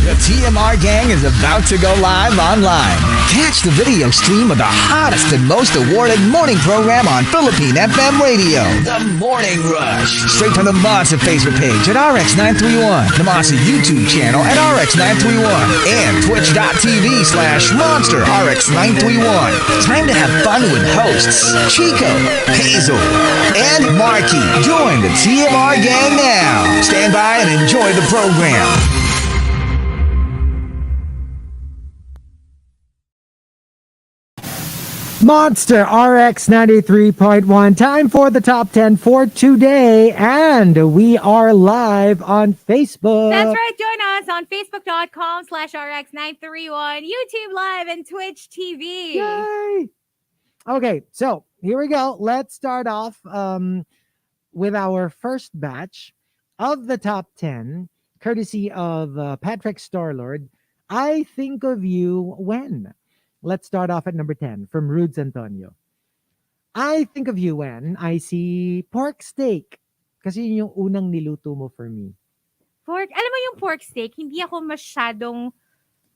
The TMR gang is about to go live online. Catch the video stream of the hottest and most awarded morning program on Philippine FM radio. The Morning Rush. Straight from the Monster Facebook page at RX931. The Monster YouTube channel at RX931. And Twitch.tv/Monster RX931. Time to have fun with hosts Chico, Hazel, and Marky. Join the TMR gang now. Stand by and enjoy the program. Monster RX93.1. Time for the top 10 for today. And we are live on Facebook. That's right. Join us on Facebook.com/RX931, YouTube Live, and Twitch TV. Yay! Okay, so here we go. Let's start off with our first batch of the top 10, courtesy of Patrick Starlord. I think of you when. Let's start off at number 10 from Rudes Antonio. I think of you when I see pork steak. Kasi yun yung unang niluto mo for me. Alam mo yung pork steak, hindi ako masyadong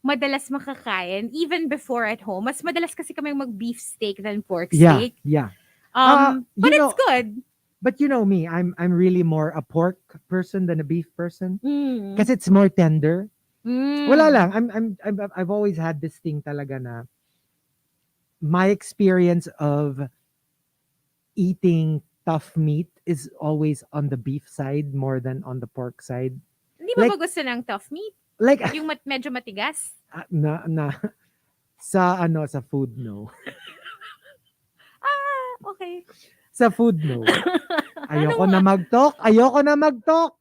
madalas makakain, even before at home. Mas madalas kasi kami mag-beef steak than pork steak. Yeah. But it's good. But you know me, I'm really more a pork person than a beef person. Mm. Kasi it's more tender. Mm. Wala lang. I've always had this thing talaga na my experience of eating tough meat is always on the beef side more than on the pork side. Hindi mo ba gusto ng tough meat? Like Yung medyo matigas? sa food no. Okay. Sa food no. Ayoko na mag-talk. Oo, ayoko na mag-talk.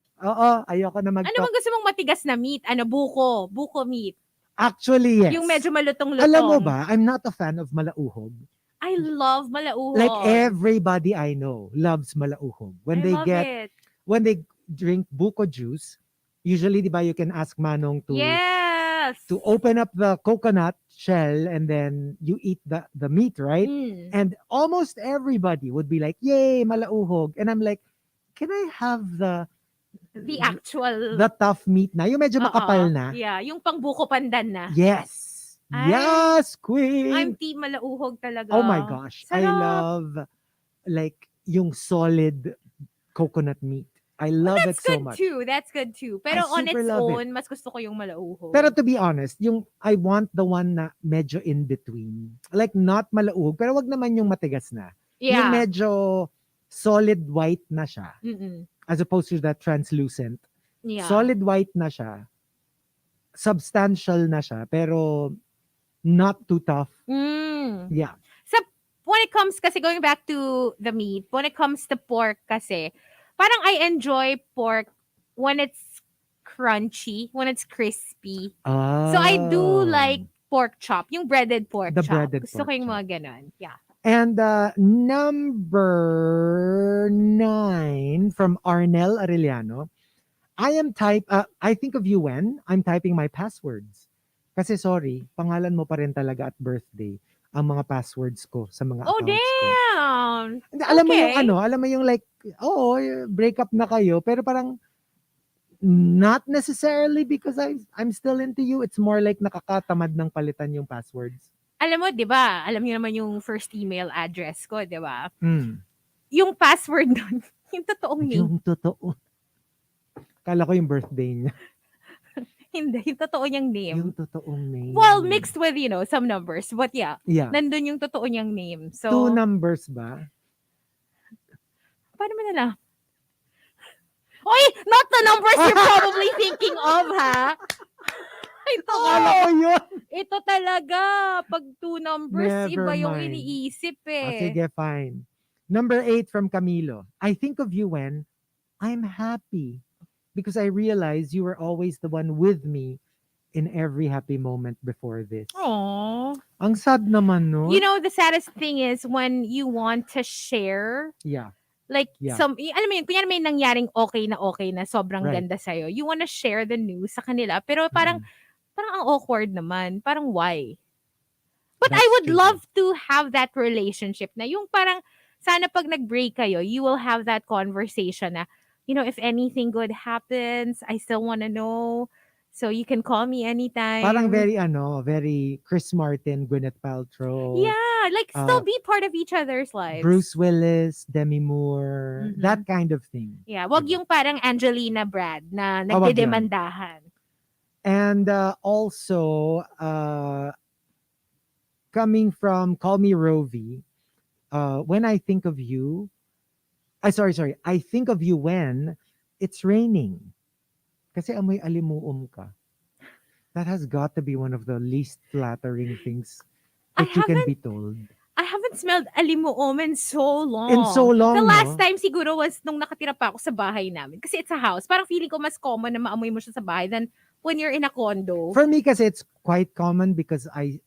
Ano bang gusto mong matigas na meat? Buko meat. Actually, yes. Yung medyo malutong-lutong. Alam mo ba, I'm not a fan of malauhog. I love malauhog. Like everybody I know loves malauhog. When they drink buko juice, usually, di ba, you can ask Manong to open up the coconut shell and then you eat the meat, right? Mm. And almost everybody would be like, yay, malauhog. And I'm like, can I have the tough meat na? Yung medyo makapal na? Yeah, yung pang buko pandan na. Yes. Yes, queen. I'm team malauhog talaga. Oh my gosh. Sarap. I love like yung solid coconut meat. I love it so much. That's good too. Pero on its own, mas gusto ko yung malauhog. Pero to be honest, I want the one na medyo in between. Like not malauhog, pero wag naman yung matigas na. Yeah. Yung medyo solid white na siya. Mm-mm. As opposed to that translucent. Yeah. Solid white na siya. Substantial na siya, pero not too tough. Mm. Yeah. So, when it comes, kasi going back to the meat, when it comes to pork kasi, parang I enjoy pork when it's crunchy, when it's crispy. Oh. So, I do like pork chop, yung breaded pork The chop. breaded Gusto pork ko yung chop. mga ganon. Yeah. And number 9 from Arnel Arellano. I think of you when I'm typing my passwords. Kasi sorry, pangalan mo pa rin talaga at birthday ang mga passwords ko sa mga accounts ko. Damn! Alam mo yung like, break up na kayo, pero parang not necessarily because I'm still into you. It's more like nakakatamad ng palitan yung passwords. Alam mo, di ba? Alam niyo naman yung first email address ko, di ba? Mm. Yung password nun, yung totoong name. Yung totoo. Kala ko yung birthday niya. Hindi, yung totoo niyang name. Yung totoong name. Well, mixed with, some numbers. But yeah, nandun yung totoo niyang name. So, 2 numbers ba? Paano mo nila? Oy, not the numbers you're probably thinking of, ha? Ito talaga. Pag 2 numbers, Never iba yung mind. iniisip eh. Sige, fine. Number 8 from Camilo. I think of you when I'm happy because I realize you were always the one with me in every happy moment before this. Aww. Ang sad naman, no? You know, the saddest thing is when you want to share. Yeah. Like, alam mo yun, kunyari may nangyaring okay na sobrang Right. ganda sa'yo. You wanna share the news sa kanila, pero parang ang awkward naman. Parang why? But That's I would true. love to have that relationship na yung parang, sana pag nag-break kayo, you will have that conversation na, if anything good happens, I still wanna know. So you can call me anytime. Parang very Chris Martin, Gwyneth Paltrow, Yeah, like still be part of each other's lives. Bruce Willis, Demi Moore, that kind of thing. Yeah, wag Diba? yung parang Angelina Brad na Ah, wag yun. nagdedemandahan. And also, coming from Call Me Rovi, when I think of you, sorry, I think of you when it's raining. Kasi amoy alimuum ka. That has got to be one of the least flattering things that you can be told. I haven't smelled alimuom in so long. In so long, The last no? time siguro was nung nakatira pa ako sa bahay namin. Kasi it's a house. Parang feeling ko mas common na maamoy mo siya sa bahay than when you're in a condo. For me kasi it's quite common because I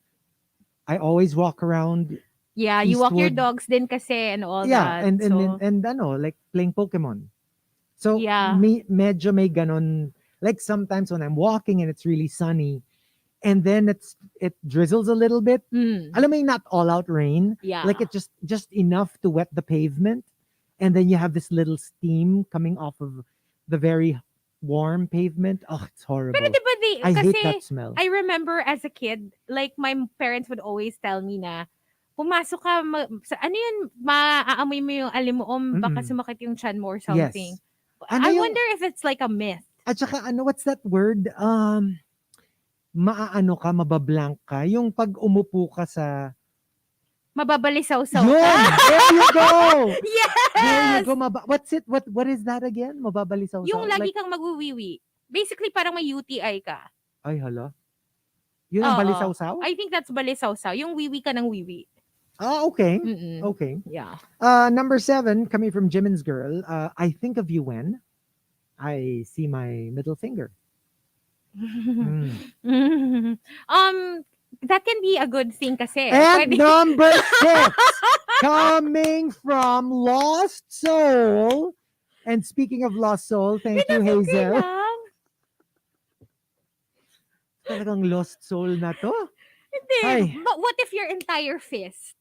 always walk around. Yeah, you walk your Eastwood. dogs din kasi and all Yeah, that. and like playing Pokemon. So Yeah. medyo may ganon. Like sometimes when I'm walking and it's really sunny, and then it drizzles a little bit. Alam mo yung not all out rain. Yeah. Like it just enough to wet the pavement, and then you have this little steam coming off of the very warm pavement. Oh, it's horrible. Pero diba I hate kasi that smell. I remember as a kid, like my parents would always tell me na pumasok ka, ano yun, maaamoy mo yung alimuom, baka sumakit yung chan mo or something. Yes. Ano I yung- wonder if it's like a myth. At saka what's that word? Maaano ka, mabablank ka. Yung pag umupo ka sa... Mababalisaw-saw Yun! ka. There you go! Yes! There you go. What's it? What is that again? Mababalisaw. Yung lagi kang magwiwiwi. Basically, parang may UTI ka. Ay, hala. Yun ang Oo. balisaw-saw? I think that's balisaw-saw. Yung wiwi ka ng wiwi. Ah, okay. Mm-mm. Okay. Yeah. Number 7, coming from Jimin's Girl, I think of you when I see my middle finger. That can be a good thing kasi. And Pwede- number 6, coming from Lost Soul. And speaking of Lost Soul, thank you, Hazel. lang. Talagang Lost Soul na to. Hindi. Ay. But what if your entire fist?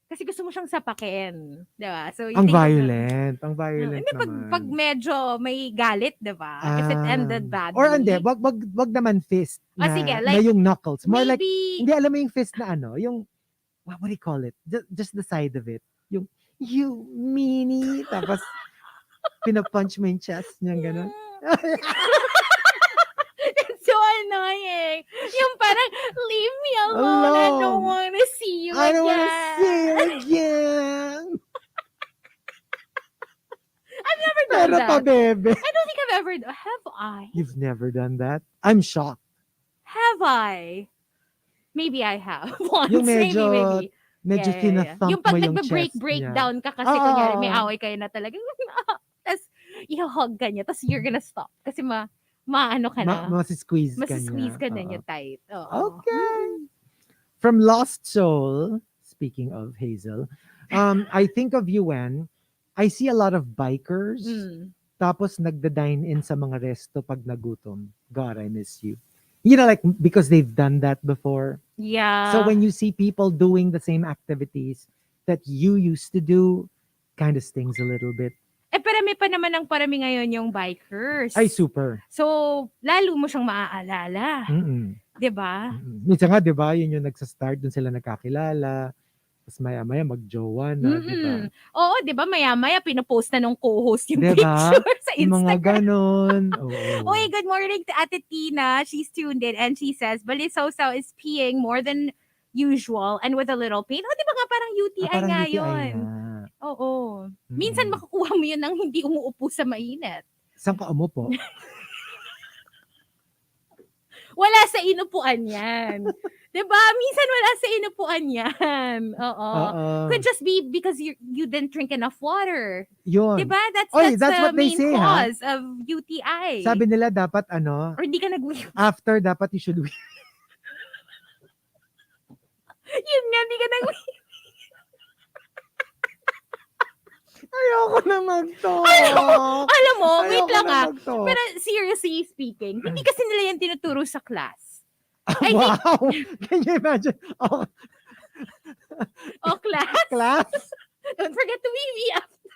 Kasi gusto mo siyang sapakin. Diba? So, you Ang think of- violent. Ang violent Hindi, naman. pag medyo may galit, diba? If it ended badly. Or hindi, wag naman fist na, sige, na like, yung knuckles. More like, maybe, hindi alam mo yung fist na yung, what do you call it? Just the side of it. Yung, you meanie. Tapos, pinapunch mo yung chest niya, gano'n. it's so annoying. Yung parang, leave me alone. I don't want to see you I don't again. want to see you again. I've never done Pero that. pa, bebe. I don't think I've ever done. Have I? You've never done that? I'm shocked. Have I? Maybe I have. Once, Yung medyo, maybe. medyo Yeah. thinathump Yung pag mo yung chest breakdown niya. ka kasi Oo. kunyari may away kayo na talaga. Tapos, i-hug ka niya. Tapos you're gonna stop. Kasi maano ka na. Masisqueeze ka niya. Masisqueeze ka na Oo. niya tight. Oo. Okay. From Lost Soul, speaking of Hazel, I think of you when I see a lot of bikers, tapos nagda-dine in sa mga resto pag nagutom. God, I miss you. You know, like, because they've done that before. Yeah. So when you see people doing the same activities that you used to do, kind of stings a little bit. parami pa naman ng parami ngayon yung bikers. Ay, super. So, lalo mo siyang maaalala. Mm-mm. 'Di ba? Mm-mm. Minsan nga, di ba, yun yung nagsa-start, dun sila nagkakilala. Tapos maya-maya mag-jowa na, di ba? Oo, 'di ba? Maya-maya pinopost na nung co-host yung Diba? picture sa Yung mga Instagram. ganon. Oo. Oy, good morning to Ate Tina. She's tuned in and she says, Balisaw-saw is peeing more than usual and with a little pain. Oh, di ba nga parang UTI Parang nga UTI yun. nga. Oo. Minsan makukuha mo yun nang hindi umuupo sa mainit. Saan ka umupo? Wala sa inupuan yan. Diba? Minsan wala sa inupuan yan. Oo. Could just be because you didn't drink enough water. Yun. Diba? That's That's the what they main say, ha? cause of UTI. Sabi nila dapat or hindi ka after dapat you should Yun nga, hindi ka Ayoko na mag-talk. Alam mo, wait Ayoko lang na mag-talk. Pero seriously speaking, hindi kasi nila yan tinuturo sa class. Wow! Can you imagine? Oh, Oh, class? class? Don't forget to wee after.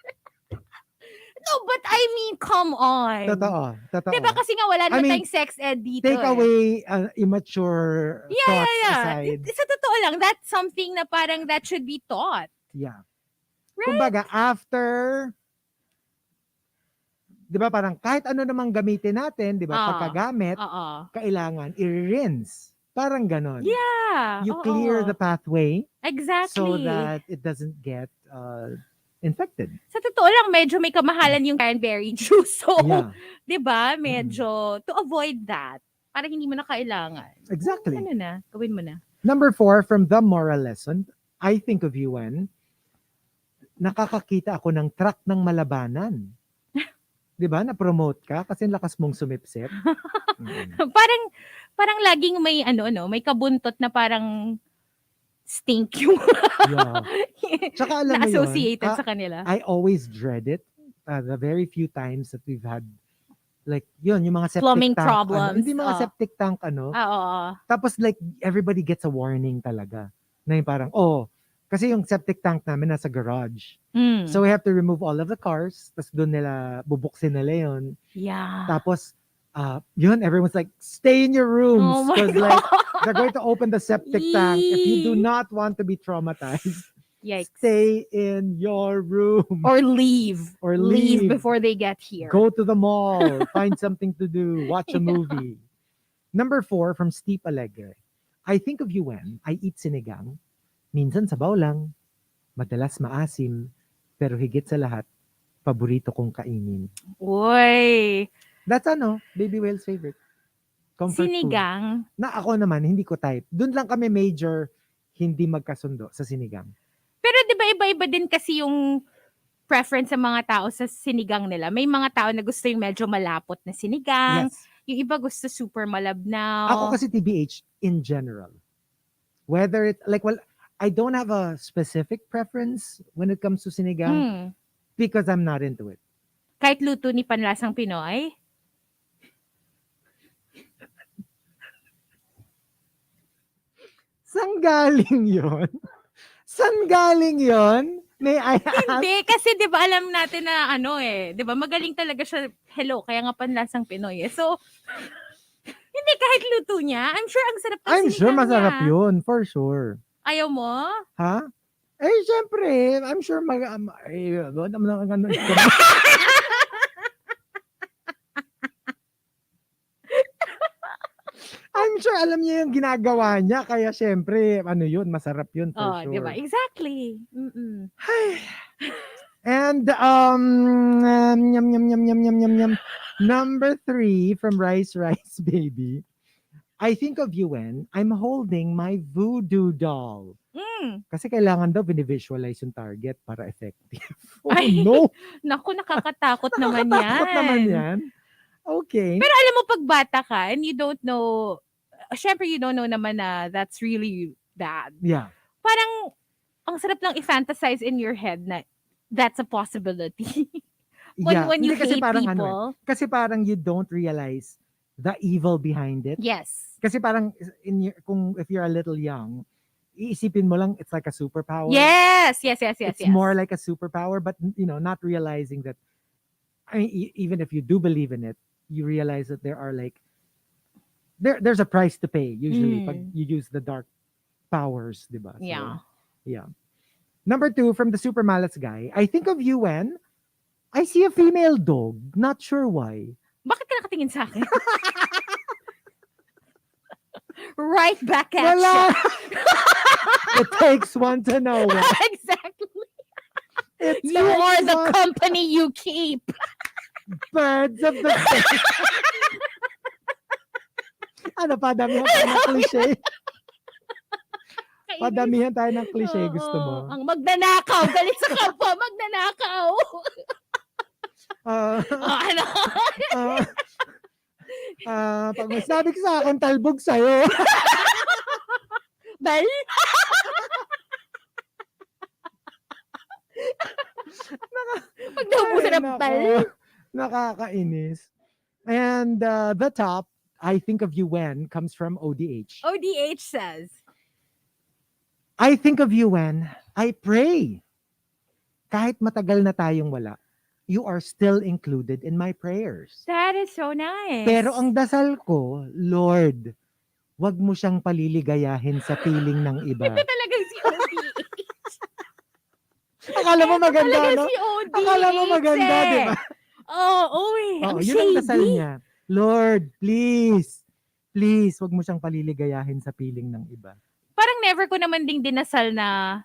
No, but I mean, come on. Totoo. Diba kasi nga wala I naman mean, tayong sex ed dito Take eh. away immature thoughts Yeah. aside. Sa totoo lang, that's something na parang that should be taught. Yeah. Right? Kumbaga, after, di ba parang kahit ano namang gamitin natin, di ba, pagkagamit, Oo. kailangan i-rinse. Parang ganon. Yeah. You clear the pathway Exactly. so that it doesn't get infected. Sa totoo lang, medyo may kamahalan yung cranberry juice. So, Yeah. di ba, medyo to avoid that, parang hindi mo na kailangan. Exactly. Ano na, gawin mo na. Number 4, from the moral lesson, I think of you when nakakakita ako ng truck ng malabanan. Di ba? Na-promote ka kasi lakas mong sumipsip. Parang laging may may kabuntot na parang stink yung Yeah. Tsaka alam mo yun, na-associated sa kanila. I always dread it. The very few times that we've had like yun, yung mga septic Plumbing tank. problems. Hindi mga septic tank Oo. Tapos like everybody gets a warning talaga. Na yung parang, kasi yung septic tank namin nasa garage. So we have to remove all of the cars. Tapos doon nila, bubuksin nila yun. Yeah. Tapos, yun, everyone's like, stay in your rooms. Oh my Because like, they're going to open the septic tank. If you do Yee. not want to be traumatized, Yikes. stay in your room. Or leave. Or Leave leave. before they get here. Go to the mall. Find something to do. Watch a movie. Number 4, from Steve Alegre. I think of you when I eat sinigang. Minsan sabaw lang. Madalas maasim. Pero higit sa lahat, paborito kong kainin. Uy. That's Baby Whale's favorite. Comfort Sinigang. food. Na ako naman, hindi ko type. Doon lang kami major hindi magkasundo sa sinigang. Pero di ba iba-iba din kasi yung preference sa mga tao sa sinigang nila. May mga tao na gusto yung medyo malapot na sinigang. Yes. Yung iba gusto super malabnaw. Ako kasi TBH in general. Whether it, I don't have a specific preference when it comes to sinigang because I'm not into it. Kahit luto ni Panlasang Pinoy? Saan galing yun? Saan galing yun? May I ask? Hindi, kasi di ba alam natin na di ba magaling talaga siya, hello, kaya nga Panlasang Pinoy eh. So, hindi kahit luto niya, I'm sure ang sarap ng I'm sinigang sure masarap niya. yun, for sure. Ayaw mo? Ha? Syempre, I'm sure I'm sure alam niya yung ginagawa niya, kaya syempre, yun, masarap yun, for sure. Di ba? Exactly. And, yum, yum, yum, yum, yum, yum, yum. Number 3, from Rice Baby. I think of you when I'm holding my voodoo doll. Kasi kailangan daw binivisualize yung target para effective. Ay, no! Naku, nakakatakot naman yan. Nakakatakot naman yan. Okay. Pero alam mo, pag bata ka and you don't know, syempre you don't know naman na that's really bad. Yeah. Parang, ang sarap lang i-fantasize in your head na that's a possibility. when you kasi hate parang people. Kasi parang you don't realize the evil behind it. Yes. Kasi parang if you're a little young, iisipin mo lang it's like a superpower. Yes. It's more like a superpower, but not realizing that. I mean, even if you do believe in it, you realize that there are there's a price to pay usually pag you use the dark powers, diba? So, yeah. Number 2, from the Super Malats guy. I think of you when I see a female dog. Not sure why. Bakit ka nakatingin sa akin? Right back at Wala. you. It takes one to know one. Exactly. It You takes are the one. company you keep. Birds of the padamihan tayo ng cliche. Padamihan tayo ng cliche, gusto mo? Ang magnanakaw, galit sa kapwa, magnanakaw. Ano? Pag may sabi ko sa akin, talbog sa'yo. Bal? Pag naubusan ng bal? Nakakainis. And the top, I think of you when, comes from ODH. ODH says, I think of you when I pray. Kahit matagal na tayong wala, you are still included in my prayers. That is so nice. Pero ang dasal ko, Lord, wag mo siyang paliligayahin sa piling ng Ito iba. talagang si ODH. Akala mo maganda, Talaga no? si ODH. Akala mo maganda, di ba? Oo, Oo, ang yun ang dasal shady. niya. Lord, please, wag mo siyang paliligayahin sa piling ng iba. Parang never ko naman ding dinasal na,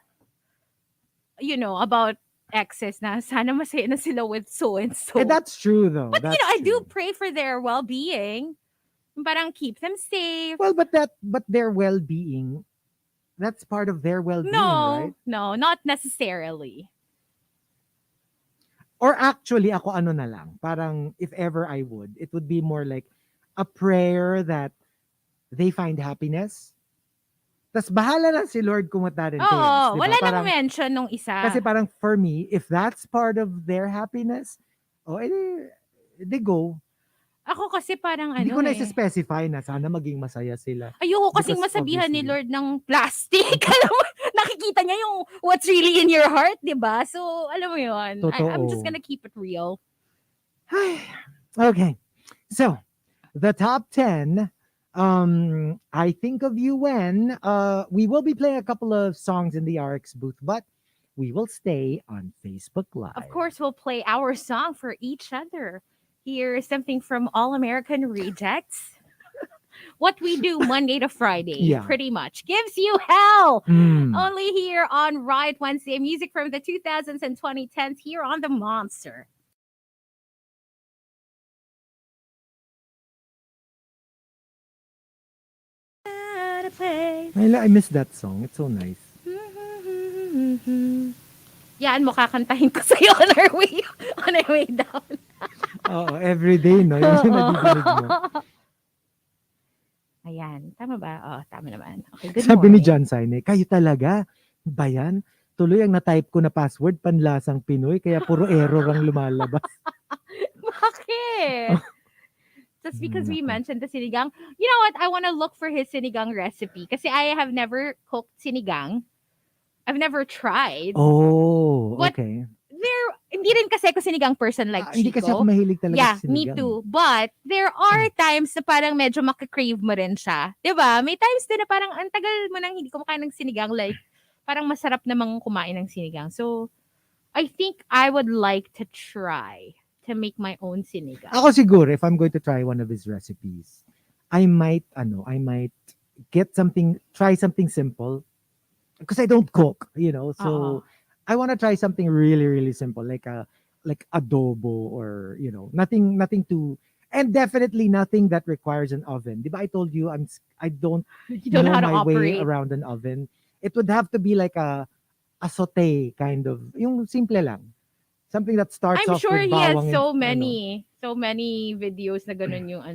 about exes na sana masaya na sila with so and so. That's true though. But That's I do true. pray for their well-being. Parang keep them safe. Well, but their well-being, that's part of their well-being, right? No, not necessarily. Or actually, ako ano na lang, parang if ever I would, it would be more like a prayer that they find happiness. Tas bahala na si Lord kung what that entails. Oo, Diba? wala Parang, nang mention nung isa. kasi parang for me, if that's part of their happiness, they go. Ako kasi parang Hindi ko na specify na sana maging masaya sila. Ayoko kasing Because masabihan ni obviously- Lord ng plastic. Alam mo, nakikita niya yung what's really in your heart, di ba? So, alam mo yun. I'm just Totoo. gonna keep it real. Okay. So, the top 10, I think of you when we will be playing a couple of songs in the RX booth, but we will stay on Facebook Live. Of course, we'll play our song for each other. Here's something from All American Rejects. What we do Monday to Friday, Yeah. pretty much. Gives you hell. Mm. Only here on Riot Wednesday. Music from the 2000s and 2010s here on the Monster. I miss that song. It's so nice. Yan mo kakantahin ko sa'yo on our way down. Oo, every day, no? Yung nadidinig mo. Ayan, tama ba? Oh, tama naman. Okay, good Sabi ni morning. John Saine, kayo talaga? Ba yan? Tuloy ang na-type ko na password, panlasang Pinoy, kaya puro error ang lumalabas. Bakit? Just because we mentioned the sinigang. You know what? I want to look for his sinigang recipe. Kasi I have never cooked sinigang. I've never tried. Oh, But okay. Hindi rin kasi ako sinigang person like Chico. Hindi kasi ako mahilig talaga Yeah, sa sinigang. me too. But there are times na parang medyo makakrave mo rin siya. 'Di ba? May times din na parang ang tagal mo nang hindi kumakain ng sinigang. Like, parang masarap namang kumain ng sinigang. So, I think I would like to try to make my own sinigang. Ako siguro, if I'm going to try one of his recipes, I might try something simple. Because I don't cook, so I want to try something really, really simple, like adobo or, nothing too, and definitely nothing that requires an oven. Diba I told you I don't You don't know how to my way operate. around an oven. It would have to be like a saute kind of, yung simple lang. Something that starts I'm off sure with he has bawang so and, many videos na ganun yung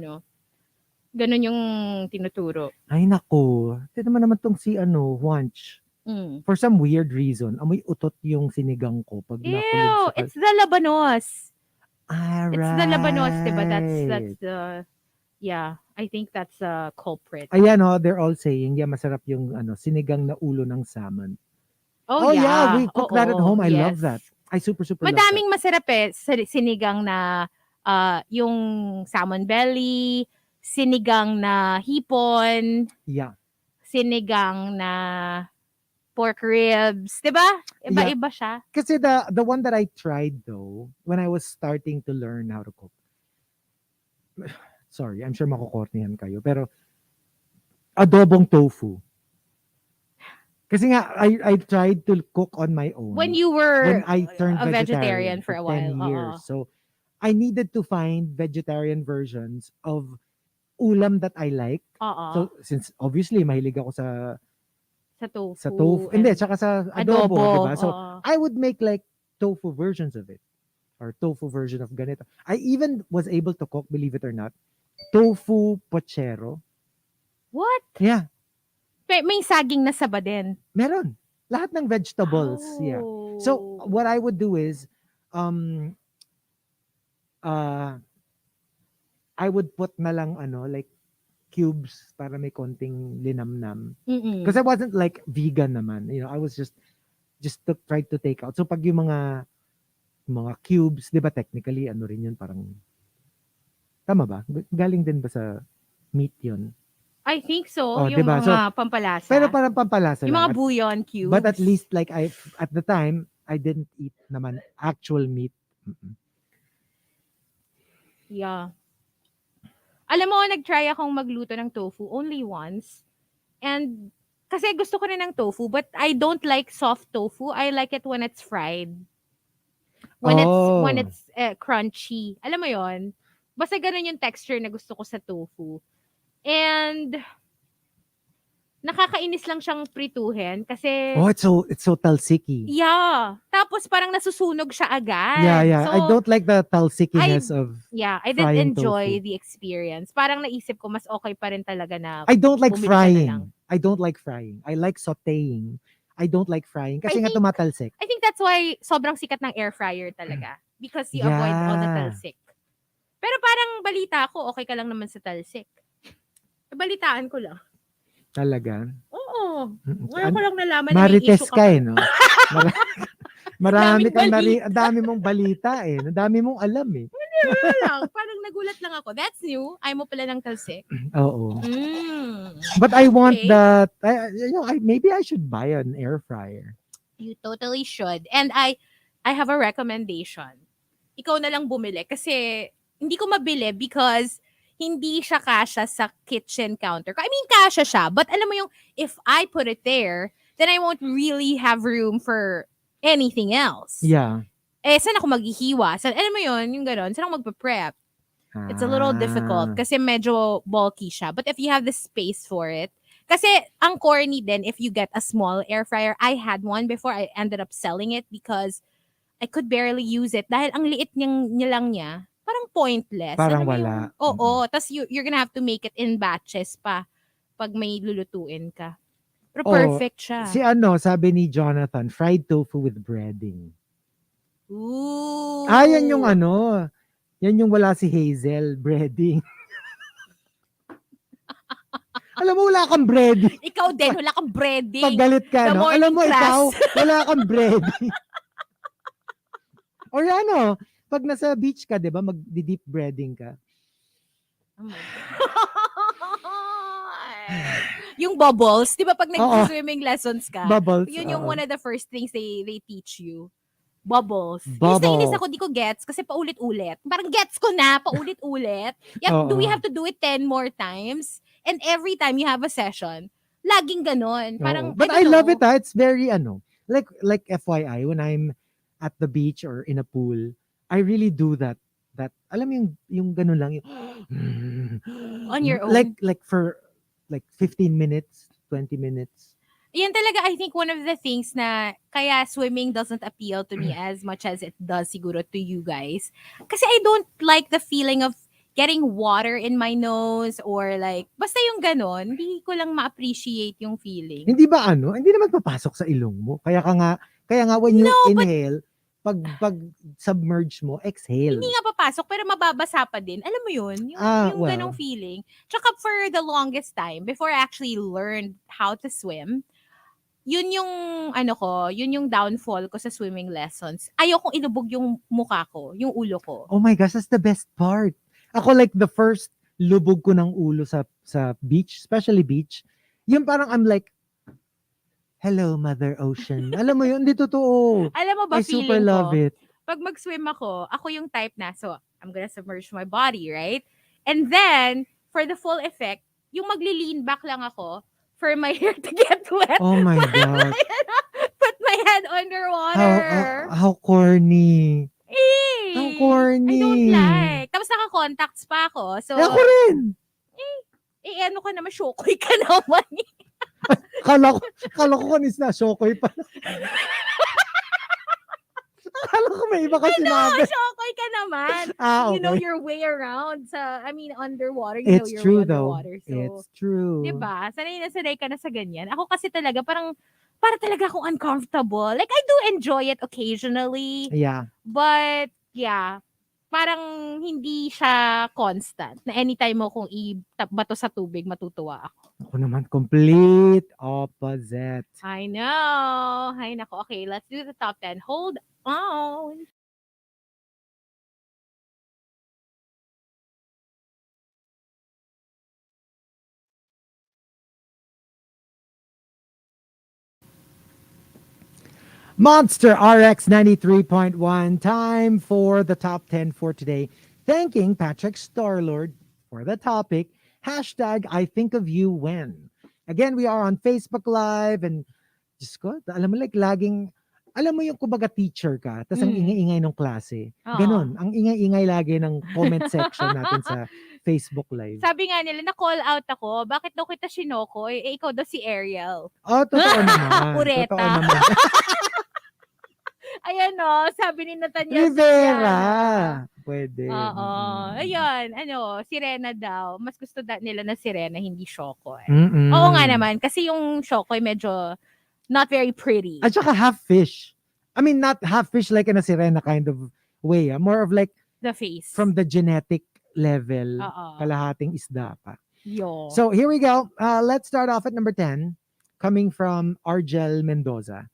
ganun yung tinuturo. Ay nako, ito naman tong si Wanch. For some weird reason, amoy utot yung sinigang ko pag Ew, nakulog sa it's the labanos. right. It's the labanos, diba? That's the, yeah, I think that's a culprit. Ayan they're all saying, yeah, masarap yung sinigang na ulo ng salmon. Oh yeah, we cook that at home. I love that. I super love that. Madaming masarap sinigang na yung salmon belly, sinigang na hipon, Yeah. sinigang na pork ribs, 'di ba? Iba-iba siya. Kasi the one that I tried though, when I was starting to learn how to cook. Sorry, I'm sure makukornihan kayo, pero adobong tofu. Kasi nga I tried to cook on my own. When I turned a vegetarian for a while. 10 years. So I needed to find vegetarian versions of ulam that I like. So since obviously mahilig ako sa tofu. Hindi, tsaka sa adobo, diba? So, I would make like tofu versions of it. Or tofu version of ganito. I even was able to cook, believe it or not, tofu pochero. What? Yeah. May saging na saba din. Meron. Lahat ng vegetables. Yeah. So, what I would do is, I would put na lang like cubes para may konting linamnam. Because I wasn't like vegan naman. I was just tried to take out. So pag yung mga mga cubes, 'di ba technically ano rin 'yun, parang tama ba? Galing din ba sa meat 'yun? I think so, Oh, 'di yung ba? So mga pampalasa. pero parang pampalasa Yung lang. mga bouillon But at cubes. least like at the time I didn't eat naman actual meat. Mm-mm. Yeah. Alam mo, nag-try akong magluto ng tofu only once. And kasi gusto ko rin ng tofu, but I don't like soft tofu. I like it when it's fried. When Oh. it's crunchy. Alam mo 'yon? Basta ganun yung texture na gusto ko sa tofu. And nakakainis lang siyang prituhin kasi Oh, it's so talsiki. yeah, tapos parang nasusunog siya Yeah, agad. yeah. I So, don't like the talsikiness I of I didn't frying enjoy tofu. the experience. Parang naisip ko mas okay pa rin talaga na I don't like bumili ka na lang. frying. I don't like frying. I like sautéing. I don't like frying I kasi nga think tumatalsik. I think that's why sobrang sikat ng air fryer talaga because you avoid all the Yeah. talsik. Pero parang balita ko okay ka lang naman sa talsik. Balitaan ko lang. Talaga. Oo. Mm. Ngayon ko lang nalaman na may Marites issue ka ka pa. no? Marami Daming kang balita. ang dami mong balita eh. Ang dami mong alam eh. Wala lang. Parang nagulat lang ako. That's new. Ayaw mo pala ng talsik. Oo. Mm. But I want Okay. that. Maybe I should buy an air fryer. You totally should. And I have a recommendation. Ikaw na lang bumili kasi hindi ko mabili because hindi siya kasya sa kitchen counter ko. I mean, kasya siya. But alam mo yung, if I put it there, then I won't really have room for anything else. Yeah. Eh, saan ako maghihiwa? Alam mo yun, yung gano'n. Saan ako magpe-prep? It's a little difficult kasi medyo bulky siya. But if you have the space for it, kasi ang corny din if you get a small air fryer. I had one before. I ended up selling it because I could barely use it dahil ang liit niya lang niya. Parang pointless. Parang Alam mo wala. yung, oo. Tapos you're gonna have to make it in batches pa pag may lulutuin ka. Pero perfect siya. Sabi ni Jonathan, fried tofu with breading. Ooh. Yan yung yan yung wala si Hazel, breading. Alam mo, wala kang breading. Ikaw din, wala kang breading. Paggalit ka, The no? morning Alam mo, class. ikaw, wala kang breading. Or pag nasa beach ka, di ba, mag-deep breading ka. Oh my God. Yung bubbles, di ba pag nag-swimming lessons ka, Bubbles. yun yung one of the first things they teach you. Bubbles. Inis na inis ako, di ko gets kasi paulit-ulit. Parang gets ko na, paulit-ulit. Do we have to do it 10 more times? And every time you have a session, laging ganon. Parang, But I love it, it's very, like FYI, when I'm at the beach or in a pool, I really do that, alam mo yung ganun lang, on your own? Like for, 15 minutes, 20 minutes. Yan talaga, I think, one of the things na kaya swimming doesn't appeal to me as much as it does siguro to you guys. Kasi I don't like the feeling of getting water in my nose or like, basta yung ganon, hindi ko lang ma-appreciate yung feeling. Hindi ba hindi naman papasok sa ilong mo? Kaya nga when you inhale, pag submerge mo, exhale. Hindi nga papasok, pero mababasa pa din. Alam mo yun? Yung ganong feeling. Tsaka for the longest time, before I actually learned how to swim, yun yung yun yung downfall ko sa swimming lessons. Ayokong ilubog yung mukha ko, yung ulo ko. Oh my gosh, that's the best part. Ako like the first lubog ko ng ulo sa beach, especially beach, yung parang I'm like, hello, Mother Ocean. Alam mo yun, hindi totoo. Alam mo ba, I super love it. Pag mag-swim ako yung type na, so I'm gonna submerge my body, right? And then, for the full effect, yung magli-lean back lang ako for my hair to get wet. Oh my God. Put my head underwater. How corny. Ang corny. I don't like. Tapos naka-contacts pa ako. So, ako rin. ano ka naman, shokoy ka naman. Kala ko kanis na, shokoy pa. Kala ko may iba ka sinabi. Shokoy ka naman. Okay. You know your way around underwater. You It's know your true way underwater. though. So, it's true. diba? Sanay ka na sa ganyan. Ako kasi talaga, para talaga akong uncomfortable. Like, I do enjoy it occasionally. Yeah. But, yeah, parang hindi siya constant. Na anytime mo kung bato sa tubig, matutuwa ako. Ako naman, complete opposite. I know. Ay, nako. Okay, let's do the top 10. Hold on. Monster RX93.1. Time for the top 10 for today. Thanking Patrick Starlord for the topic. Hashtag I think of you when. Again, we are on Facebook Live and Diyos ko, alam mo like laging, alam mo yung kumbaga teacher ka, tas ang ingay-ingay ng klase. Oo. Ganon, ang ingay-ingay lagi ng comment section natin sa Facebook Live. Sabi nga nila, na-call out ako. Bakit daw kita sinokoy? Eh, ikaw daw si Ariel. Oh, totoo naman. Ureta. Totoo naman. Ayan o, sabi ni Nathaniel. Rivera. Pwede. Oo. Ayun, Sirena daw. Mas gusto nila na Sirena, hindi Shokoy. Mm-mm. Oo nga naman, kasi yung Shokoy medyo not very pretty. At saka half fish. I mean, not half fish like in a sirena kind of way. More of like The face. from the genetic level, Oo. kalahating isda pa. Yo. So here we go. Let's start off at number 10, coming from Argel Mendoza.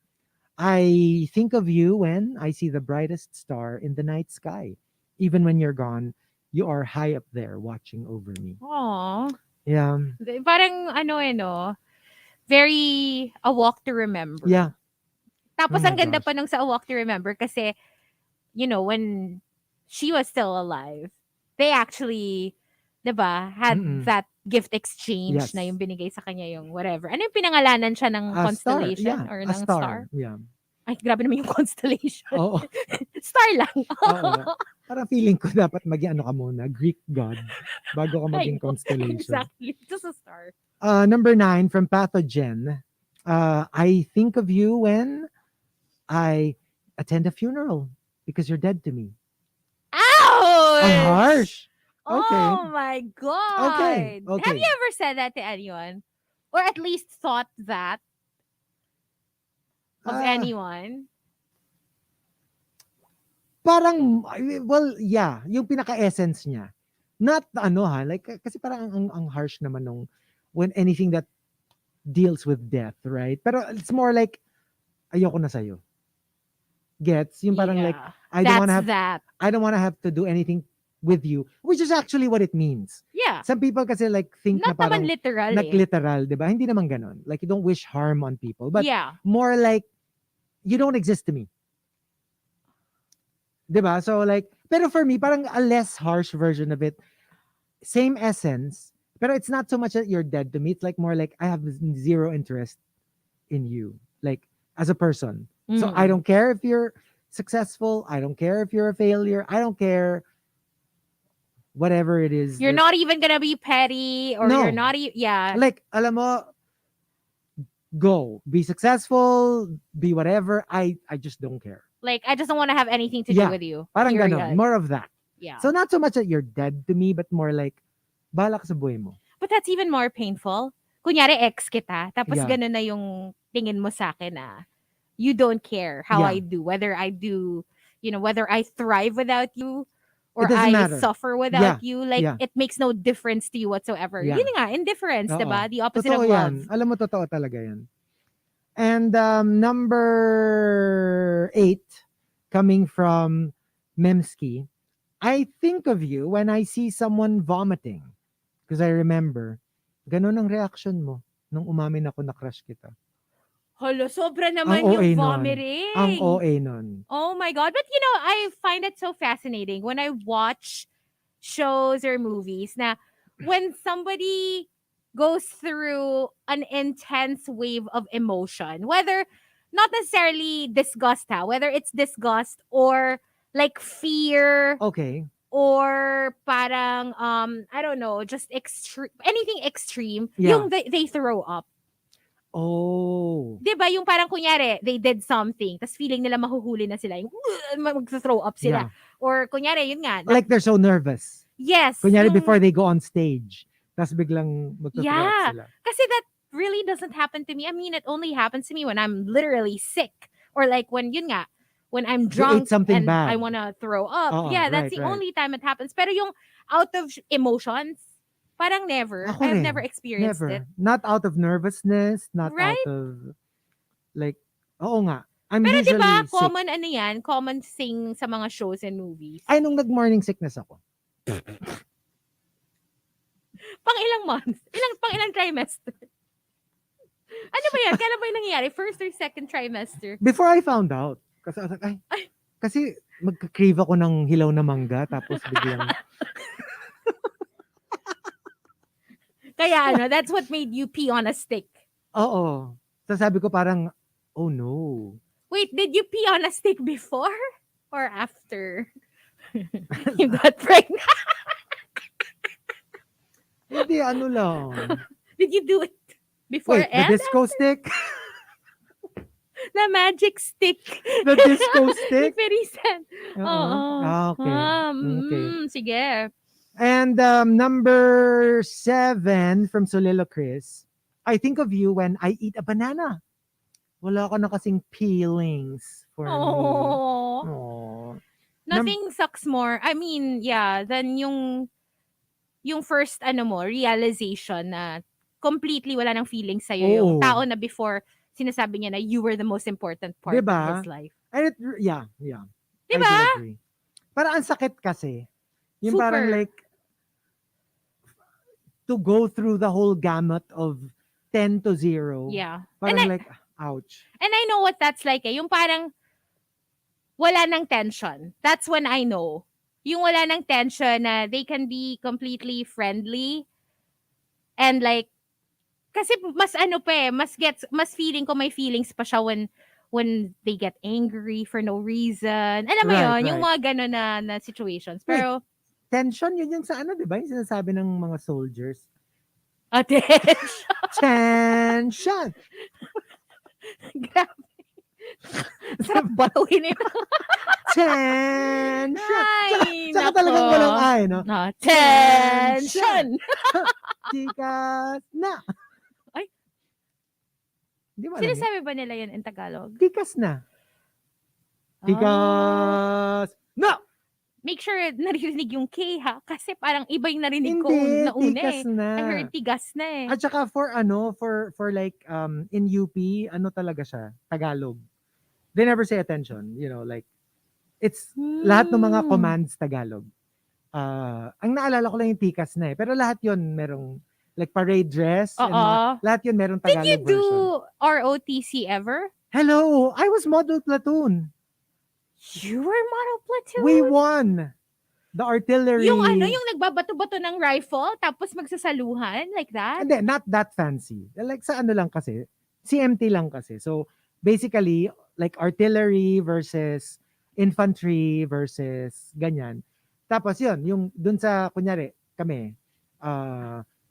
I think of you when I see the brightest star in the night sky. Even when you're gone, you are high up there watching over me. Aww. Yeah. Parang very A Walk to Remember. Yeah. Tapos Oh my ang ganda gosh. pa nung sa A Walk to Remember kasi, when she was still alive, they actually, diba, had Mm-mm. that gift exchange Yes. na yung binigay sa kanya yung whatever. Ano yung pinangalanan siya ng A constellation? star. Yeah. Or A ng star? Yeah. Ay, grabe naman yung constellation. Oo. Star lang. Oo. Parang feeling ko dapat maging ka muna, Greek god, bago ka maging I know. constellation. Exactly. Just a star. Number 9 from Pathogen. I think of you when I attend a funeral because you're dead to me. Ouch! Ang harsh. Okay. Oh my God. Okay. Have you ever said that to anyone? Or at least thought that of anyone? Parang, well, yeah, yung pinaka-essence niya. Not like, kasi parang ang harsh naman nung when anything that deals with death, right? Pero it's more like, ayoko na sa'yo. Gets? Yung parang like, I don't want to have to do anything with you, which is actually what it means. Yeah. Some people kasi like think Not na parang naman literal literal, di ba? Hindi naman ganun. Like you don't wish harm on people, but yeah. more like you don't exist to me. Di ba? So like, pero for me, parang a less harsh version of it. Same essence, pero it's not so much that you're dead to me. It's like more like I have zero interest in you, like as a person. So I don't care if you're successful. I don't care if you're a failure. I don't care whatever it is. You're not even gonna be petty or you're not yeah. Like, alam mo, go. Be successful, be whatever. I just don't care. Like, I just don't want to have anything to do with you. Parang ganon. More of that. Yeah. So not so much that you're dead to me, but more like, bahala ka sa buhay mo. But that's even more painful. Kunyari, ex kita. Tapos ganon na yung tingin mo sa akin na you don't care how I do. Whether I do, whether I thrive without you or I matter. Suffer without you. Like, it makes no difference to you whatsoever. Yun nga, indifference, diba? The opposite totoo of love. Yan. Alam mo, totoo talaga yan. And number 8, coming from Memski, I think of you when I see someone vomiting. Because I remember, ganun ang reaction mo nung umamin ako na crush kita. Hala, sobra naman ang yung vomiting. Ang OA nun. Oh my God. But I find it so fascinating when I watch shows or movies na when somebody goes through an intense wave of emotion, whether not necessarily disgust, whether it's disgust or like fear. Okay. Or parang, I don't know, just anything extreme, Yeah. yung they throw up. Oh. Diba, yung parang kunyari, they did something, tas feeling nila mahuhuli na sila, yung mag-throw up sila. Yeah. Or kunyari, yun nga. Like they're so nervous. Yes. Kunyari before they go on stage, tas biglang mag-throw up sila. Kasi that really doesn't happen to me. I mean, it only happens to me when I'm literally sick. Or like when, yun nga, when I'm drunk and bad. I want to throw up. That's the only time it happens. Pero yung out of emotions, parang never. I've never experienced it. Not out of nervousness, not out of, like, oo nga. I'm pero usually diba, sick. common thing sa mga shows and movies. Ay, nung nag-morning sickness ako. Pang ilang months? Pang ilang trimester? Ano ba yan? Kailan ba yung nangyayari? First or second trimester? Before I found out. Kasi I was like, kasi magka-crave ako ng hilaw na mangga tapos biglang Kaya that's what made you pee on a stick. oo. So sabi ko parang, oh no. Wait, did you pee on a stick before or after you got pregnant? Hindi, ano lang. Did you do it before Wait, the and disco stick? the magic stick? The disco stick? Ferisan. Oo. Okay. Okay. Sige. And number 7 from Solilo Chris, I think of you when I eat a banana. Wala ka na kasing peelings for me. Oh. Aww. Nothing sucks more. I mean, yeah, than yung first realization na completely wala nang feelings sa'yo yung Oo. tao na before sinasabi niya na you were the most important part Diba? of his life. And yeah. Diba? I do agree. Parang ang sakit kasi. Yung Super. parang like, to go through the whole gamut of 10 to 0. Yeah. Parang like, ouch. And I know what that's like eh. Yung parang wala nang tension. That's when I know. Yung wala nang tension na they can be completely friendly and like kasi mas mas feeling ko may feelings pa siya when they get angry for no reason. Alam mo Right, yun, yung mga gano'n na situations. Pero tension, yun yung sa di ba? Yung sinasabi ng mga soldiers. attention. Tension! Grabe. Sarap batawin yun. Tension! Ay, Saka nako. talagang walang ay, no? No, tension! Tikas na! Ay. Di ba alam yun? Sinasabi ba nila yun in Tagalog? Tikas na. Tikas na! Make sure naririnig yung K ha. Kasi parang iba yung narinig ko Hindi, nauna tikas eh. na. I heard tigas na eh. At saka for like in UP, talaga siya, Tagalog. They never say attention, like it's lahat ng mga commands Tagalog. Ang naalala ko lang yung tikas na eh. Pero lahat 'yon merong like parade dress and lahat 'yon merong Tagalog version. Did you do version. ROTC ever? Hello, I was model platoon. You were model platoon? We won the artillery. Yung yung nagbabato-bato ng rifle tapos magsasaluhan like that? Hindi, not that fancy. Like sa lang kasi, CMT lang kasi. So basically, like artillery versus infantry versus ganyan. Tapos yun, yung dun sa, kunyari, kami,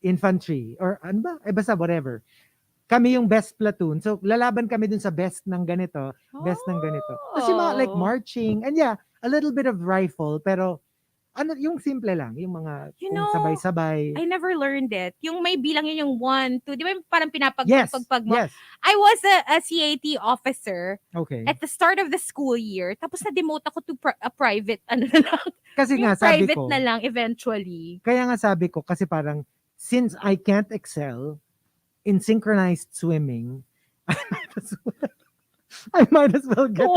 infantry, or ano ba? Basta whatever. Kami yung best platoon. So, lalaban kami dun sa best ng ganito, best ng ganito. Tapos yung mga like marching, and yeah, a little bit of rifle, pero yung simple lang, yung mga sabay-sabay. I never learned it. Yung may bilang yun yung 1, 2, di ba parang pinapagpag mo? Yes. I was a CAT officer at the start of the school year. Tapos na-demote ako to a private, na lang. Kasi nga, sabi private ko, na lang eventually. Kaya nga sabi ko, kasi parang, since I can't excel in synchronized swimming, I might as well get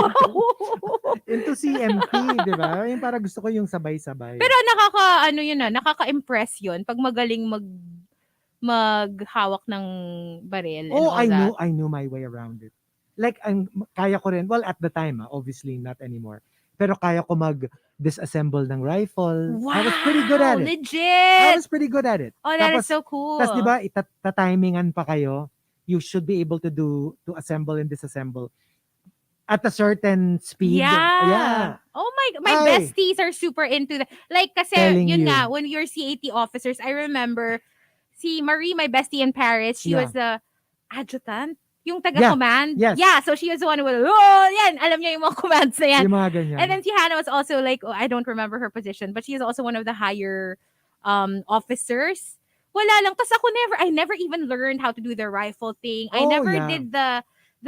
into CMT, di ba? Yung parang gusto ko yung sabay-sabay. Pero nakaka-impress yun pag magaling maghawak ng baril. Oh, I knew my way around it. Like, kaya ko rin, well, at the time, obviously not anymore. Pero kaya ko disassemble ng rifle. Wow, I was pretty good at it. Legit! I was pretty good at it. Oh, that is so cool. Tapos, di ba, itatimingan pa kayo. You should be able to assemble and disassemble at a certain speed. Yeah. Oh my besties are super into that. Like, kasi, yun nga, when we were CAT officers, I remember, si Marie, my bestie in Paris, she was the adjutant. Yung taga-command. Yes. Yeah, so she was the one who was, yan, alam niya yung mga commands na yan. Yung mga ganyan. And then si Hannah was also like, I don't remember her position, but she is also one of the higher officers. Wala lang. Tapos I never even learned how to do the rifle thing. I never did the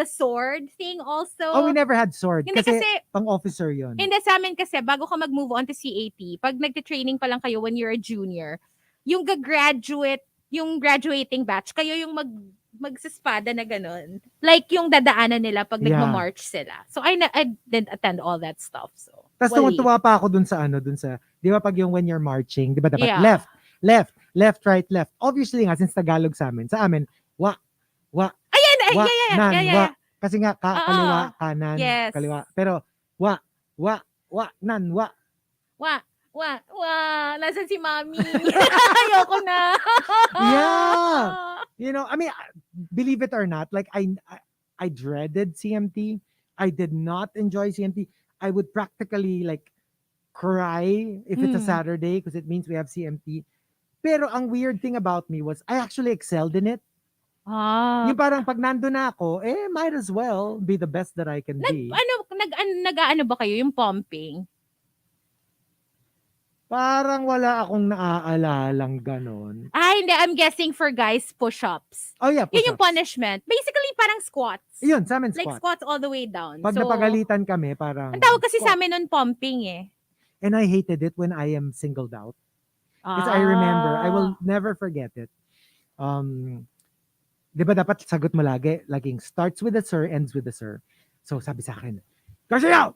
sword thing also. Oh, we never had sword. Hindi kasi pang-officer yun. Hindi, sa amin kasi, bago ka mag-move on to CAT, pag nagte-training pa lang kayo when you're a junior, yung graduating batch, kayo yung magsaspada na ganun. Like yung dadaanan nila pag nagma-march sila. So I didn't attend all that stuff. So tapos tuwa pa ako dun sa, di ba pag yung when you're marching, di ba dapat left, right, left. Obviously nga, since Tagalog sa amin, wa. Ayan wa. Kasi nga, kaliwa, Oo. kanan, Yes. kaliwa. Pero, wa, nan, wa. Nasaan si Mami? Ayoko na. Yeah. You know, I mean, believe it or not, like I dreaded CMT. I did not enjoy CMT. I would practically like cry if it's a Saturday because it means we have CMT. Pero ang weird thing about me was I actually excelled in it. Yung parang pag nandun na ako, might as well be the best that I can be. Nag-ano ba kayo yung pumping? Parang wala akong naaalalang ganon. Hindi. I'm guessing for guys, push-ups. Oh yeah, push-ups. Yun yung punishment. Basically, parang squats. Yun, sa amin Like squat. squats all the way down. Pag so, napagalitan kami, parang ang tawag kasi squat. sa amin nun pumping eh. And I hated it when I am singled out. Because I remember, I will never forget it. Di ba dapat sagot mo lagi? Laging starts with a sir, ends with a sir. So sabi sa akin, Garcia!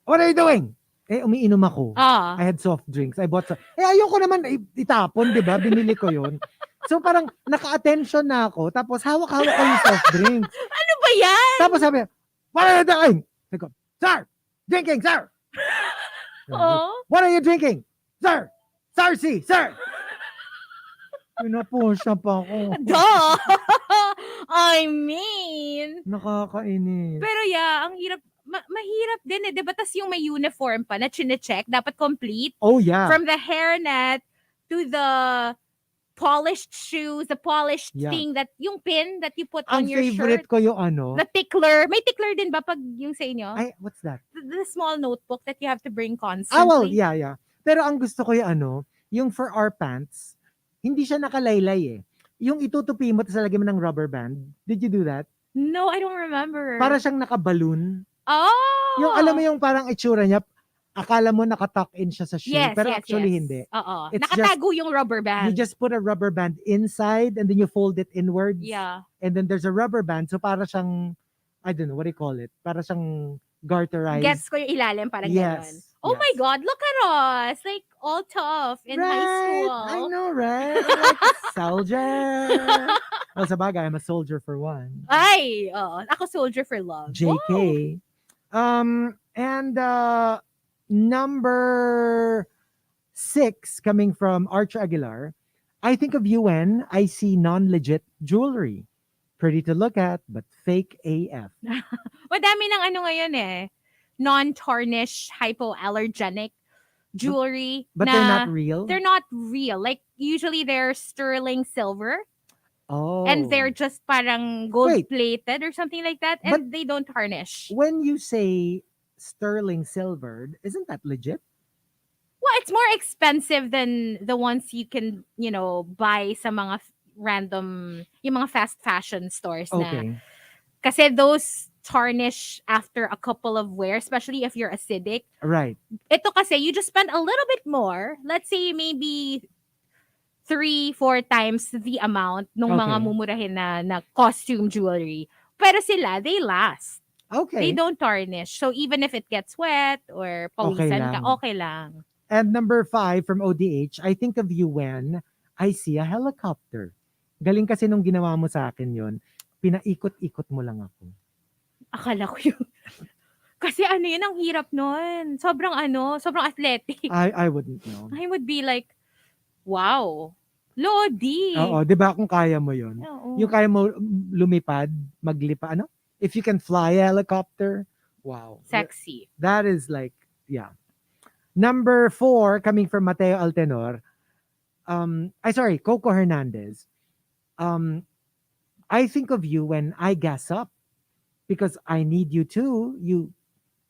What are you doing? Umiinom ako. I had soft drinks. I bought ayoko naman itapon, di ba? Binili ko yun. So parang naka-attention na ako. Tapos hawak-hawak ko yung soft drinks. Ano ba yan? Tapos sabi, what are you doing? Sabi ko, sir! Drinking, sir! What are you drinking? Sir! Sarsi! Sir! Pinapusya pa ako. Duh! I mean. Nakakainis. Pero yeah, ang hirap. Mahirap din eh. Diba? Tas yung may uniform pa na chine-check. Dapat complete. Oh yeah. From the hairnet to the polished shoes, the polished thing that, yung pin that you put on your shirt. Ang favorite ko yung ano. The tickler. May tickler din ba pag yung sa inyo? What's that? The small notebook that you have to bring constantly. Well, yeah. Pero ang gusto ko yung ano, yung for our pants, hindi siya nakalaylay eh. Yung itutupi mo, tapos lagyan mo ng rubber band. Did you do that? No, I don't remember. Para siyang naka-balloon. Oh! Yung alam mo yung parang itsura niya, akala mo naka-tuck in siya sa shoe, pero actually hindi. Oo. It's Nakatago yung rubber band. You just put a rubber band inside and then you fold it inwards. Yeah. And then there's a rubber band, so para siyang, I don't know, what do you call it? Para siyang garterized. Gets ko yung ilalim, parang gano'n. Oh my God, look at us! Like, all tough in high school. I know, right? I'm like a soldier. Well, sa bagay, I'm a soldier for one. Ay, ako soldier for love. JK. Wow. And number 6 coming from Archer Aguilar. I think of you when I see non-legit jewelry. Pretty to look at, but fake AF. Madami ng ano ngayon eh. Non-tarnish, hypoallergenic jewelry. But they're not real? They're not real. Like, usually they're sterling silver. Oh. And they're just parang gold-plated or something like that. And they don't tarnish. When you say sterling silver, isn't that legit? Well, it's more expensive than the ones you can, buy sa mga random, yung mga fast fashion stores na. Kasi those tarnish after a couple of wear, especially if you're acidic. Right. Ito kasi, you just spend a little bit more. Let's say maybe 3-4 times the amount ng mga mumurahin na costume jewelry. Pero sila, they last. Okay. They don't tarnish. So even if it gets wet or pawisan ka, okay lang. And number 5 from ODH, I think of you when I see a helicopter. Galing kasi nung ginawa mo sa akin yon, pinaikot-ikot mo lang ako. Akala ko yun. Kasi yun, ang hirap nun. Sobrang athletic. I wouldn't know. I would be like, wow. Lodi. Oo, di ba kung kaya mo yun? Oo. Yung kaya mo lumipad, maglipa, If you can fly a helicopter, wow. Sexy. That is like, yeah. Number 4, coming from Mateo Altenor. Coco Hernandez. I think of you when I gas up because I need you too. You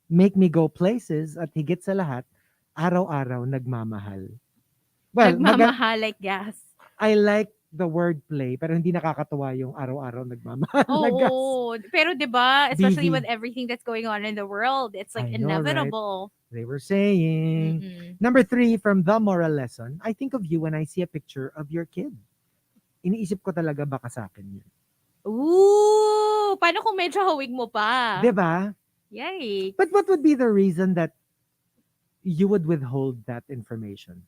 make me go places at higit sa lahat, araw-araw nagmamahal. Well, nagmamahal like gas. I like the wordplay pero hindi nakakatuwa yung araw-araw nagmamahal na gas. Pero 'di ba, especially BV. with everything that's going on in the world, it's like inevitable. Right? They were saying. Number 3 from The Moral Lesson, I think of you when I see a picture of your kid. Iniisip ko talaga baka sa akin yun. Ooh, paano kung medyo hawig mo pa? Diba? Yikes. But what would be the reason that you would withhold that information?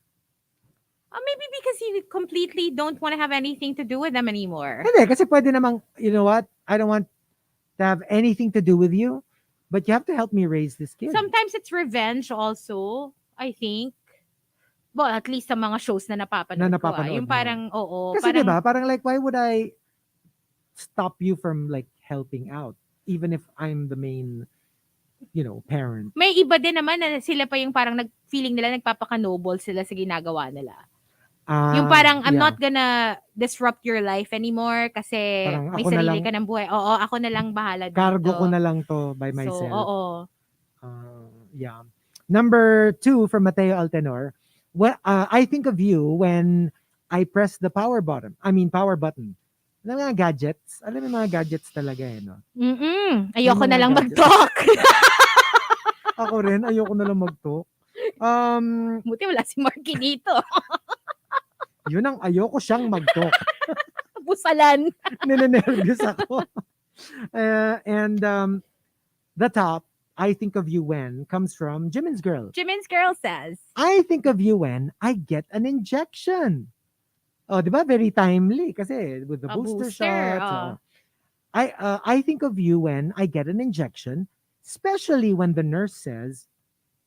Maybe because you completely don't want to have anything to do with them anymore. Hindi, kasi pwede namang, you know what? I don't want to have anything to do with you, but you have to help me raise this kid. Sometimes it's revenge also, I think. Well, at least sa mga shows na napapanood ko. napapanood Yung mo. parang, oo. Kasi parang, diba, parang like, why would I stop you from like helping out? Even if I'm the main, parent. may iba din naman na sila pa yung parang feeling nila nagpapaka-noble sila sa ginagawa nila. Yung parang, I'm not gonna disrupt your life anymore kasi Parang may ako na sarili lang- ka ng buhay. Oo, ako na lang bahala dito. Cargo ko na lang to by myself. So, oo. Yeah. Number 2 from Mateo Altenor. Well, I think of you when I press the power button. Alam mo mga gadgets? Alam mo yung mga gadgets talaga no? Ayoko Yung na mga lang gadgets. mag-talk. Ako rin, ayoko na lang mag-talk. Buti wala si Marky dito. Yun ang ayoko siyang mag-talk. Busalan. Ninenervyos ako. And the top, I think of you when, comes from Jimin's Girl. Jimin's Girl says, I think of you when I get an injection. Oh, di ba? Very timely kasi with the A booster booster, shot. oh. I think of you when I get an injection, especially when the nurse says,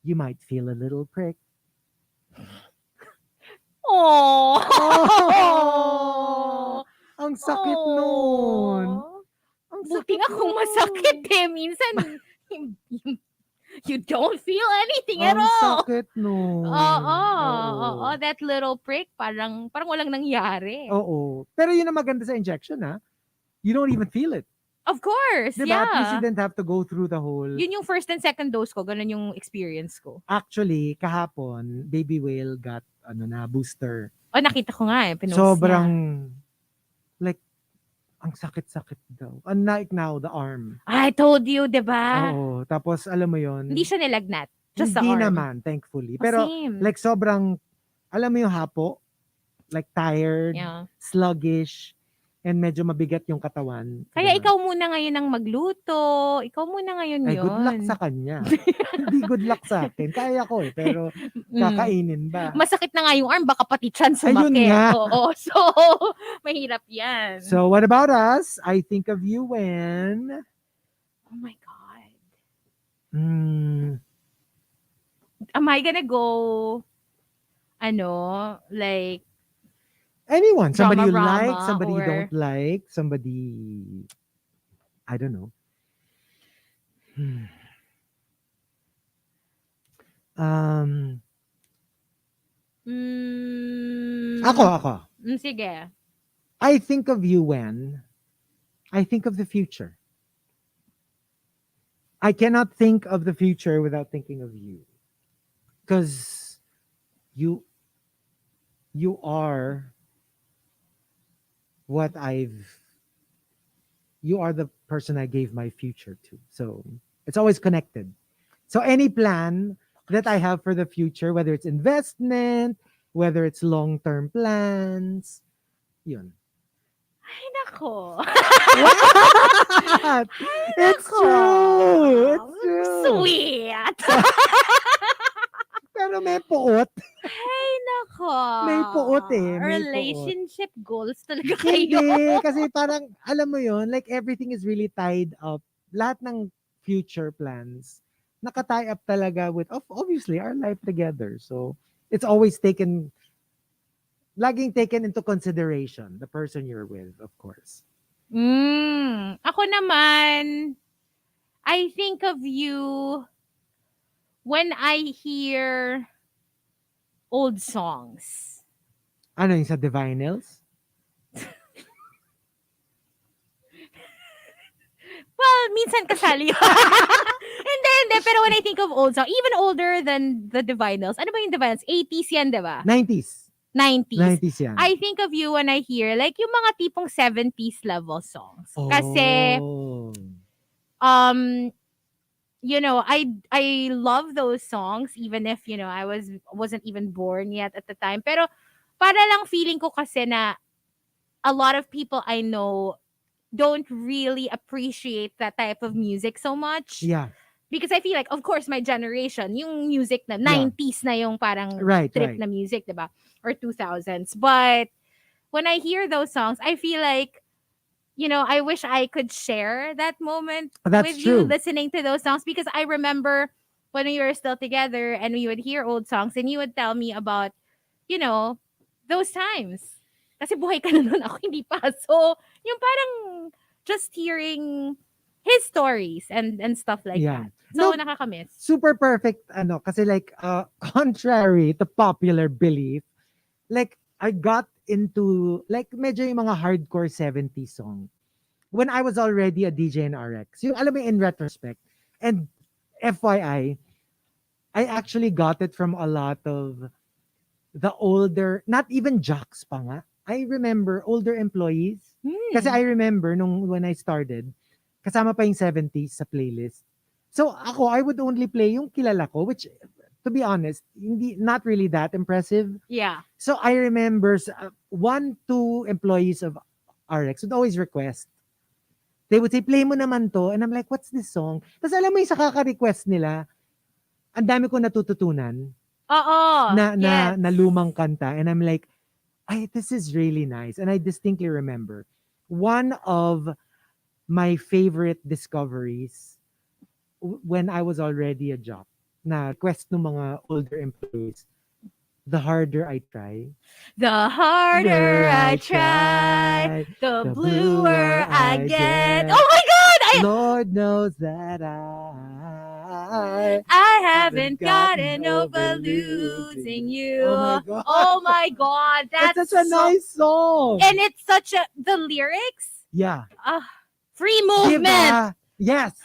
you might feel a little prick. Oh. Ang sakit nun. Ang Buti nga kung nun. masakit minsan, you don't feel anything at Ang all. sakit nun. Oo. That little prick, parang walang nangyari. Oo. Pero yun ang maganda sa injection, ha? You don't even feel it. Of course, Diba? At least yeah. you didn't have to go through the whole... Yun yung first and second dose ko, ganun yung experience ko. Actually, kahapon, Baby Whale got booster. Oh, nakita ko nga pinost Sobrang, niya. like, ang sakit-sakit daw. Unlike now, the arm. I told you, diba? Oo. Tapos, alam mo yon Hindi siya nilagnat. Just hindi the arm. naman, thankfully. Oh, Pero, same. like, sobrang, alam mo yung hapo? Like, tired, Yeah. sluggish, and medyo mabigat yung katawan. Kaya Diba? ikaw muna ngayon ang magluto. Ikaw muna ngayon Ay, yun. good luck sa kanya. Hindi good luck sa akin. Kaya ko pero kakainin ba? Masakit na nga yung arm, baka pati chan Ayun sumakit. nga. Oo. So, mahirap yan. So, what about us? I think of you when... Oh my God. Am I gonna go, like, anyone. Somebody you drama like, somebody you or- don't like, somebody... I don't know. Ako. Sige. I think of you when I think of the future. I cannot think of the future without thinking of you. Because you are you are the person I gave my future to. So it's always connected. So any plan that I have for the future, whether it's investment, whether it's long-term plans, yun. Ay, nako. What? It's Nako. true. It's true. Sweet. Pero may puot. Ay, nako. May puot eh, may Relationship goals talaga Hindi. kayo. Kasi parang, alam mo yun, like everything is really tied up. Lahat ng future plans, naka-tie up talaga with, obviously, our life together. So, it's always laging taken into consideration, the person you're with, of course. Ako naman, I think of you when I hear old songs. Ano yung sa Divinals? Well, minsan kasali yun. Hindi. Pero when I think of old songs, even older than the Divinals, ano ba yung Divinals? 80s yan, diba? 90s. 90s. 90s yan. I think of you when I hear like yung mga tipong 70s level songs. Kasi, I love those songs even if, I wasn't even born yet at the time. Pero para lang feeling ko kasi na a lot of people I know don't really appreciate that type of music so much. Yeah. Because I feel like, of course, my generation, yung music na, Yeah. 90s na yung parang Right, trip right. na music, diba? Or 2000s. But when I hear those songs, I feel like, I wish I could share that moment That's with you true. listening to those songs because I remember when we were still together and we would hear old songs and you would tell me about, you know, those times. Kasi buhay ka na nun, ako hindi pa. So, yung parang just hearing his stories and stuff like Yeah. that. So, No, nakakamiss. super perfect kasi like contrary to popular belief, like I got into like medyo yung mga hardcore 70s song when I was already a DJ in RX. Yung alam mo in retrospect. And FYI, I actually got it from a lot of the older, not even jocks pa nga. I remember older employees. Kasi I remember when I started, kasama pa yung 70s sa playlist. So ako, I would only play yung kilala ko, which to be honest, not really that impressive. Yeah. So I remember two employees of RX would always request. They would say, play mo naman to. And I'm like, what's this song? Tapos alam mo yung sa kaka-request nila, ang dami ko natututunan Oo. na lumang kanta. And I'm like, this is really nice. And I distinctly remember one of my favorite discoveries when I was already a jock na request ng mga older employees, the harder I try. The harder I try, the bluer I get. Oh my God! Lord knows that I haven't gotten over losing you. Oh my God. That's such a nice song. And it's the lyrics? Yeah. Free movement. Diba? Yes.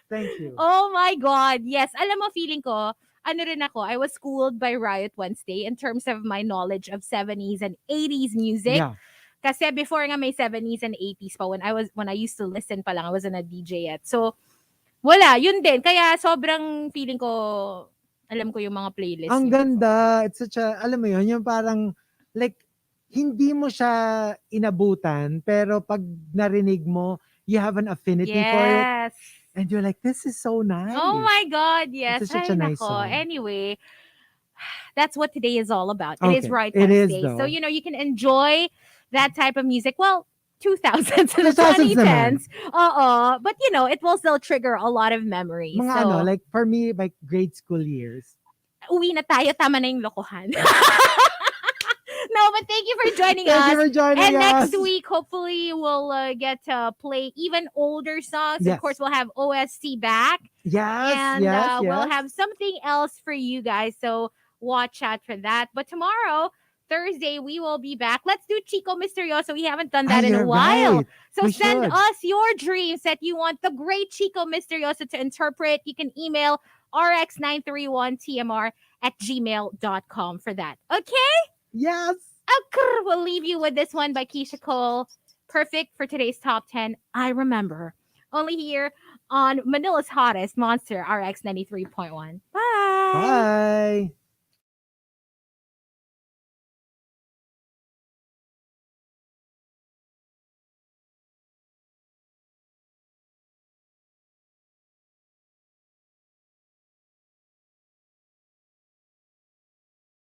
Thank you. Oh my God. Yes. Alam mo, feeling ko, rin ako, I was schooled by Riot Wednesday in terms of my knowledge of 70s and 80s music. Yeah. Kasi before nga may 70s and 80s pa, when I used to listen pa lang, I wasn't a DJ yet. So, wala, yun din. Kaya sobrang feeling ko, alam ko yung mga playlist. Ang ganda. It's such a, alam mo yun, yung parang, like, hindi mo siya inabutan, pero pag narinig mo, you have an affinity for it. And you're like, this is so nice. Oh my God, yes. It's such a nice song. Anyway, that's what today is all about. It Okay. is Riot It is, Wednesday. though. So, you can enjoy that type of music. Well, 2000s and 2000s 2010s. But, it will still trigger a lot of memories. Mga like for me, like grade school years. Uwi na tayo, tama na yung lokohan. No, but thank you for joining us. Thank you for joining us. And next week, hopefully, we'll get to play even older songs. Yes. Of course, we'll have OST back. Yes, And yes. we'll have something else for you guys. So watch out for that. But tomorrow, Thursday, we will be back. Let's do Chico Misterioso. We haven't done that in a while. Right. So We send should. us your dreams that you want the great Chico Misterioso to interpret. You can email RX931TMR@gmail.com for that. Okay? Yes. We'll leave you with this one by Keisha Cole. Perfect for today's top 10. I remember. Only here on Manila's hottest Monster RX 93.1. Bye. Bye.